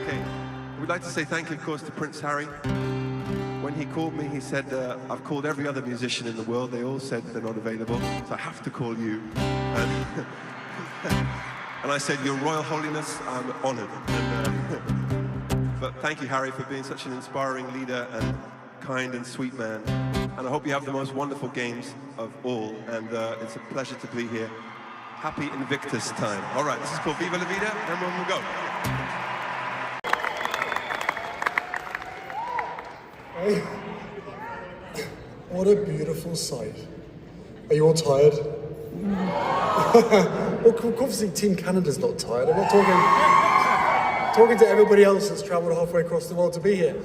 Okay, we'd like to say thank you, of course, to Prince Harry. When he called me, he said, I've called every other musician in the world. They all said they're not available, so I have to call you. And I said, Your Royal Holiness, I'm honored. But thank you, Harry, for being such an inspiring leader and kind and sweet man. And I hope you have the most wonderful games of all. And it's a pleasure to be here. Happy Invictus time. All right, this is called Viva la Vida, and we'll go. Hey. What a beautiful sight. Are you all tired? Well, obviously Team Canada's not tired. I'm not talking to everybody else that's travelled halfway across the world to be here.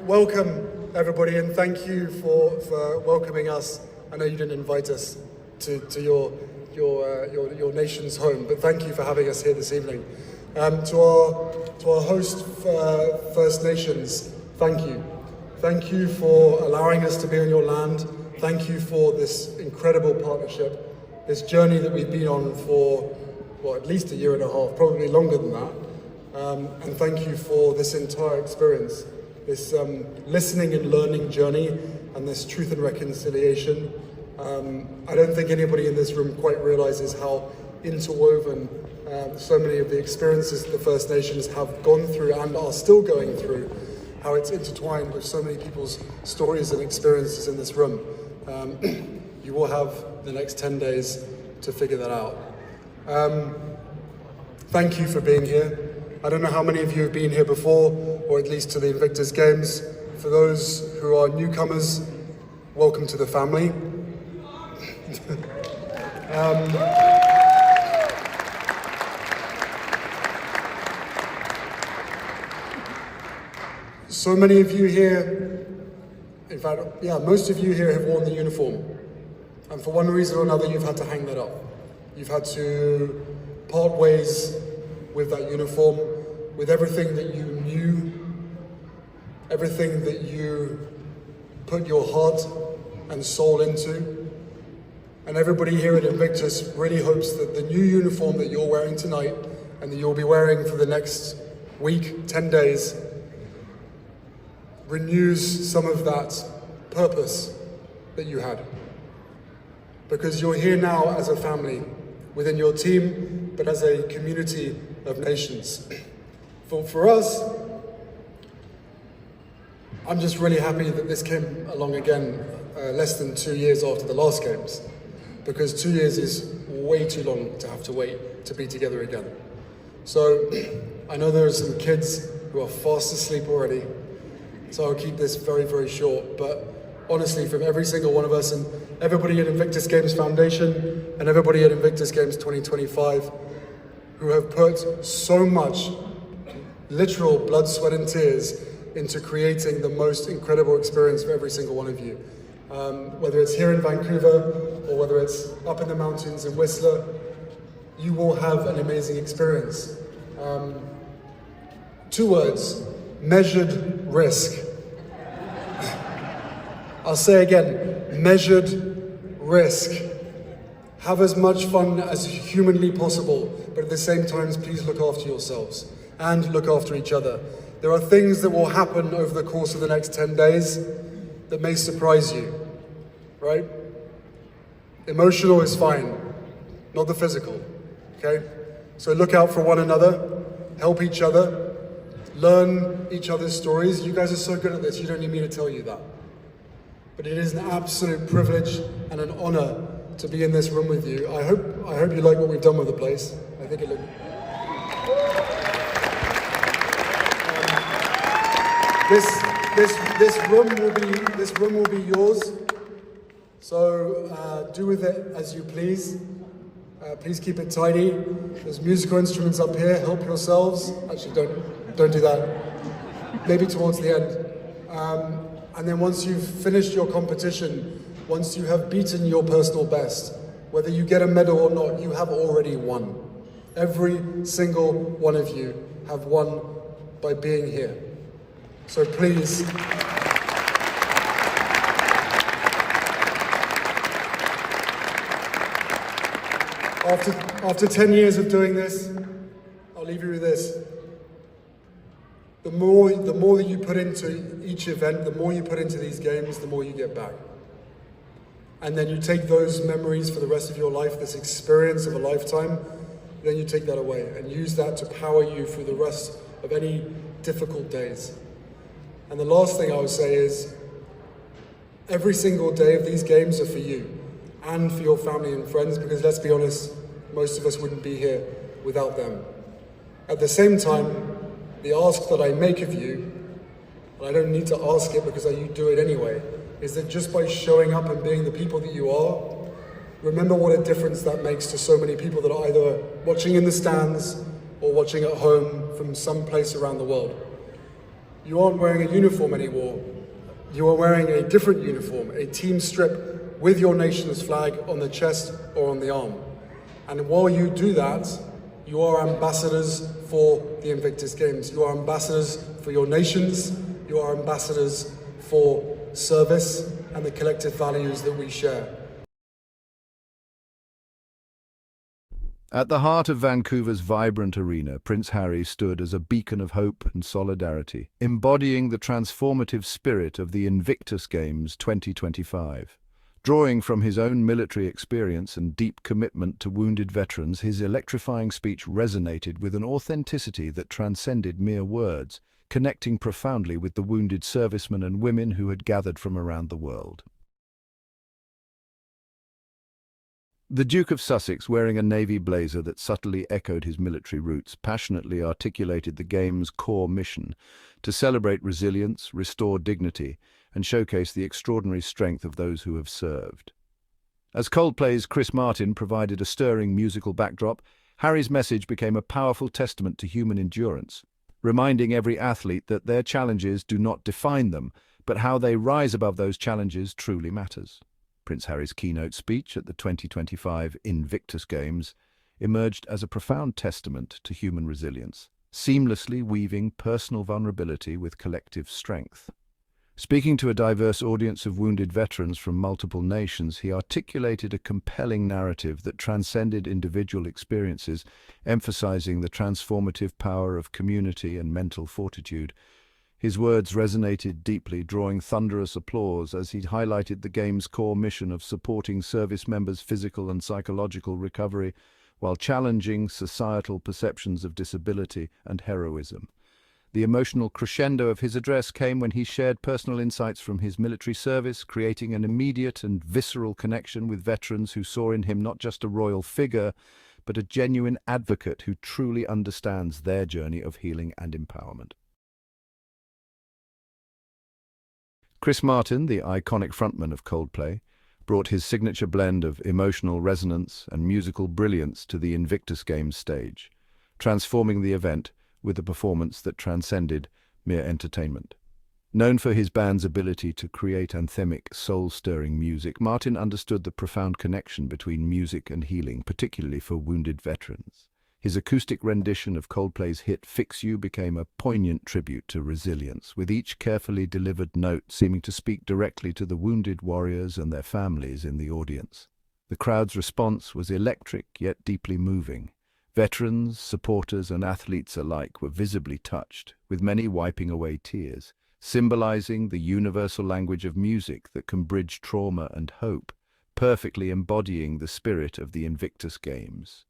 Welcome, everybody, and thank you for welcoming us. I know you didn't invite us to your nation's home, but thank you for having us here this evening. To our host First Nations, thank you. Thank you for allowing us to be on your land. Thank you for this incredible partnership, this journey that we've been on for, well, at least a year and a half, probably longer than that. And thank you for this entire experience, this listening and learning journey, and this truth and reconciliation. I don't think anybody in this room quite realizes how interwoven so many of the experiences that the First Nations have gone through and are still going through, how it's intertwined with so many people's stories and experiences in this room. You will have the next 10 days to figure that out. Thank you for being here. I don't know how many of you have been here before, or at least to the Invictus Games. For those who are newcomers, welcome to the family. So many of you here, in fact, yeah, most of you here have worn the uniform. And for one reason or another, you've had to hang that up. You've had to part ways with that uniform, with everything that you knew, everything that you put your heart and soul into. And everybody here at Invictus really hopes that the new uniform that you're wearing tonight and that you'll be wearing for the next week, 10 days, renews some of that purpose that you had. Because you're here now as a family, within your team, but as a community of nations. For us, I'm just really happy that this came along again less than 2 years after the last games, because 2 years is way too long to have to wait to be together again. So I know there are some kids who are fast asleep already, so I'll keep this very, very short, but honestly, from every single one of us and everybody at Invictus Games Foundation and everybody at Invictus Games 2025 who have put so much literal blood, sweat and tears into creating the most incredible experience for every single one of you. Whether it's here in Vancouver or whether it's up in the mountains in Whistler, you will have an amazing experience. 2 words, measured risk. I'll say again, measured risk. Have as much fun as humanly possible, but at the same time, please look after yourselves and look after each other. There are things that will happen over the course of the next 10 days that may surprise you, right? Emotional is fine, not the physical, okay? So look out for one another, help each other, learn each other's stories. You guys are so good at this, you don't need me to tell you that. But it is an absolute privilege and an honor to be in this room with you. I hope you like what we've done with the place. I think it looked... This room will be yours. So do with it as you please. Please keep it tidy. There's musical instruments up here. Help yourselves. Actually, don't do that. Maybe towards the end. And then once you've finished your competition, once you have beaten your personal best, whether you get a medal or not, you have already won. Every single one of you have won by being here. So please, after 10 years of doing this, I'll leave you with this. the more that you put into each event, the more you put into these games, the more you get back. And then you take those memories for the rest of your life, this experience of a lifetime, then you take that away and use that to power you through the rest of any difficult days. And the last thing I would say is, every single day of these games are for you and for your family and friends, because let's be honest, most of us wouldn't be here without them. At the same time, the ask that I make of you, and I don't need to ask it because you do it anyway, is that just by showing up and being the people that you are, remember what a difference that makes to so many people that are either watching in the stands or watching at home from some place around the world. You aren't wearing a uniform anymore. You are wearing a different uniform, a team strip with your nation's flag on the chest or on the arm. And while you do that, you are ambassadors for the Invictus Games. You are ambassadors for your nations. You are ambassadors for service and the collective values that we share. At the heart of Vancouver's vibrant arena, Prince Harry stood as a beacon of hope and solidarity, embodying the transformative spirit of the INVICTUS Games 2025. Drawing from his own military experience and deep commitment to wounded veterans, his electrifying speech resonated with an authenticity that transcended mere words, connecting profoundly with the wounded servicemen and women who had gathered from around the world. The Duke of Sussex, wearing a navy blazer that subtly echoed his military roots, passionately articulated the Games' core mission to celebrate resilience, restore dignity, and showcase the extraordinary strength of those who have served. As Coldplay's Chris Martin provided a stirring musical backdrop, Harry's message became a powerful testament to human endurance, reminding every athlete that their challenges do not define them, but how they rise above those challenges truly matters. Prince Harry's keynote speech at the 2025 INVICTUS Games emerged as a profound testament to human resilience, seamlessly weaving personal vulnerability with collective strength. Speaking to a diverse audience of wounded veterans from multiple nations, he articulated a compelling narrative that transcended individual experiences, emphasizing the transformative power of community and mental fortitude. His words resonated deeply, drawing thunderous applause as he highlighted the Games' core mission of supporting service members' physical and psychological recovery while challenging societal perceptions of disability and heroism. The emotional crescendo of his address came when he shared personal insights from his military service, creating an immediate and visceral connection with veterans who saw in him not just a royal figure, but a genuine advocate who truly understands their journey of healing and empowerment. Chris Martin, the iconic frontman of Coldplay, brought his signature blend of emotional resonance and musical brilliance to the INVICTUS Games stage, transforming the event with a performance that transcended mere entertainment. Known for his band's ability to create anthemic, soul-stirring music, Martin understood the profound connection between music and healing, particularly for wounded veterans. His acoustic rendition of Coldplay's hit Fix You became a poignant tribute to resilience, with each carefully delivered note seeming to speak directly to the wounded warriors and their families in the audience. The crowd's response was electric yet deeply moving. Veterans, supporters, and athletes alike were visibly touched, with many wiping away tears, symbolizing the universal language of music that can bridge trauma and hope, perfectly embodying the spirit of the INVICTUS Games.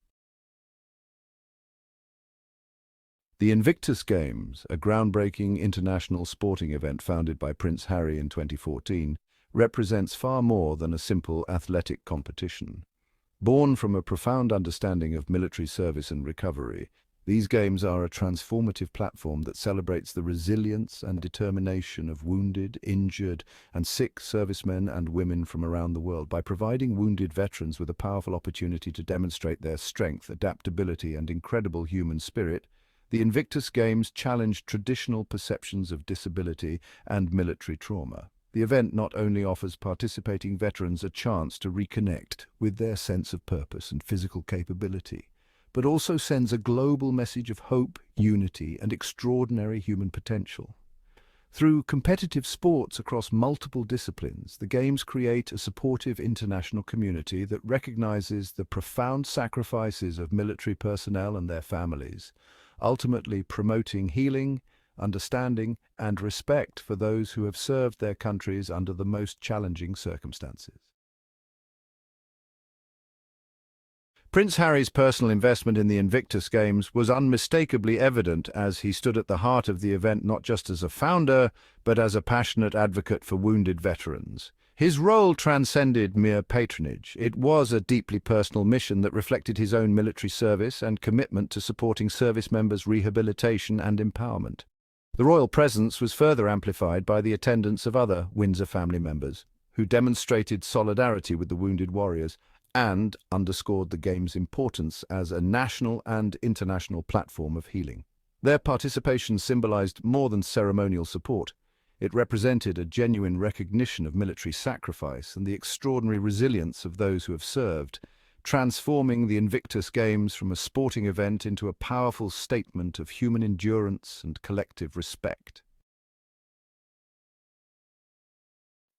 The INVICTUS Games, a groundbreaking international sporting event founded by Prince Harry in 2014, represents far more than a simple athletic competition. Born from a profound understanding of military service and recovery, these games are a transformative platform that celebrates the resilience and determination of wounded, injured, and sick servicemen and women from around the world. By providing wounded veterans with a powerful opportunity to demonstrate their strength, adaptability, and incredible human spirit, the INVICTUS Games challenged traditional perceptions of disability and military trauma. The event not only offers participating veterans a chance to reconnect with their sense of purpose and physical capability, but also sends a global message of hope, unity, and extraordinary human potential. Through competitive sports across multiple disciplines, the Games create a supportive international community that recognizes the profound sacrifices of military personnel and their families, ultimately promoting healing understanding, and respect for those who have served their countries under the most challenging circumstances. Prince Harry's personal investment in the INVICTUS Games was unmistakably evident as he stood at the heart of the event not just as a founder, but as a passionate advocate for wounded veterans. His role transcended mere patronage. It was a deeply personal mission that reflected his own military service and commitment to supporting service members' rehabilitation and empowerment. The royal presence was further amplified by the attendance of other Windsor family members, who demonstrated solidarity with the wounded warriors and underscored the Games' importance as a national and international platform of healing. Their participation symbolized more than ceremonial support. It represented a genuine recognition of military sacrifice and the extraordinary resilience of those who have served, transforming the INVICTUS Games from a sporting event into a powerful statement of human endurance and collective respect.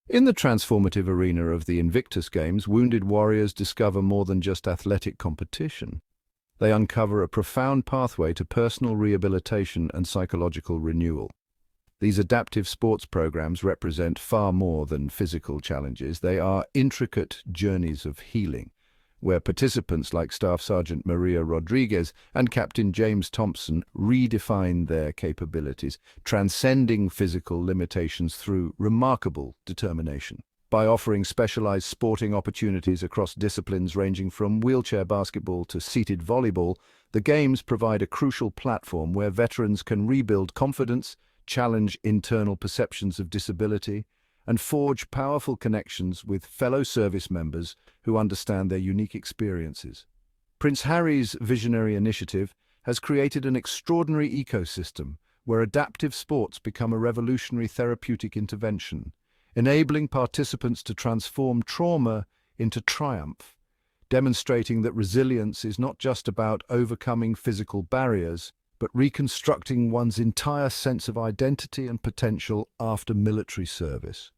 In the transformative arena of the INVICTUS Games, wounded warriors discover more than just athletic competition. They uncover a profound pathway to personal rehabilitation and psychological renewal. These adaptive sports programs represent far more than physical challenges. They are intricate journeys of healing, where participants like Staff Sergeant Maria Rodriguez and Captain James Thompson redefine their capabilities, transcending physical limitations through remarkable determination. By offering specialized sporting opportunities across disciplines ranging from wheelchair basketball to seated volleyball, the Games provide a crucial platform where veterans can rebuild confidence, challenge internal perceptions of disability, and forge powerful connections with fellow service members who understand their unique experiences. Prince Harry's visionary initiative has created an extraordinary ecosystem where adaptive sports become a revolutionary therapeutic intervention, enabling participants to transform trauma into triumph, demonstrating that resilience is not just about overcoming physical barriers, but reconstructing one's entire sense of identity and potential after military service.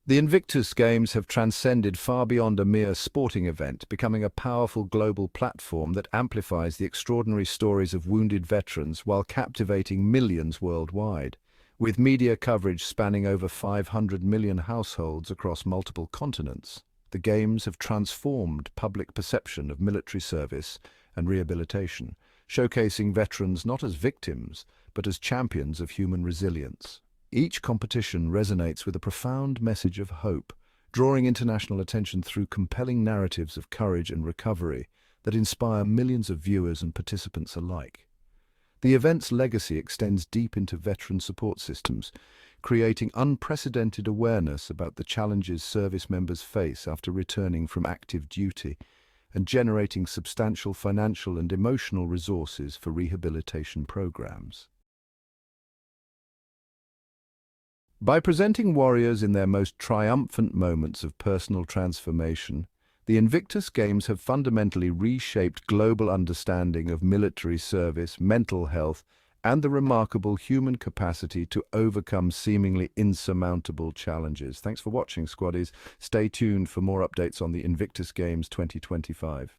The INVICTUS Games have transcended far beyond a mere sporting event, becoming a powerful global platform that amplifies the extraordinary stories of wounded veterans while captivating millions worldwide. With media coverage spanning over 500 million households across multiple continents, the Games have transformed public perception of military service and rehabilitation, showcasing veterans not as victims, but as champions of human resilience. Each competition resonates with a profound message of hope, drawing international attention through compelling narratives of courage and recovery that inspire millions of viewers and participants alike. The event's legacy extends deep into veteran support systems, creating unprecedented awareness about the challenges service members face after returning from active duty, and generating substantial financial and emotional resources for rehabilitation programs. By presenting warriors in their most triumphant moments of personal transformation, the INVICTUS Games have fundamentally reshaped global understanding of military service, mental health, and the remarkable human capacity to overcome seemingly insurmountable challenges. Thanks for watching, Squaddies. Stay tuned for more updates on the INVICTUS Games 2025.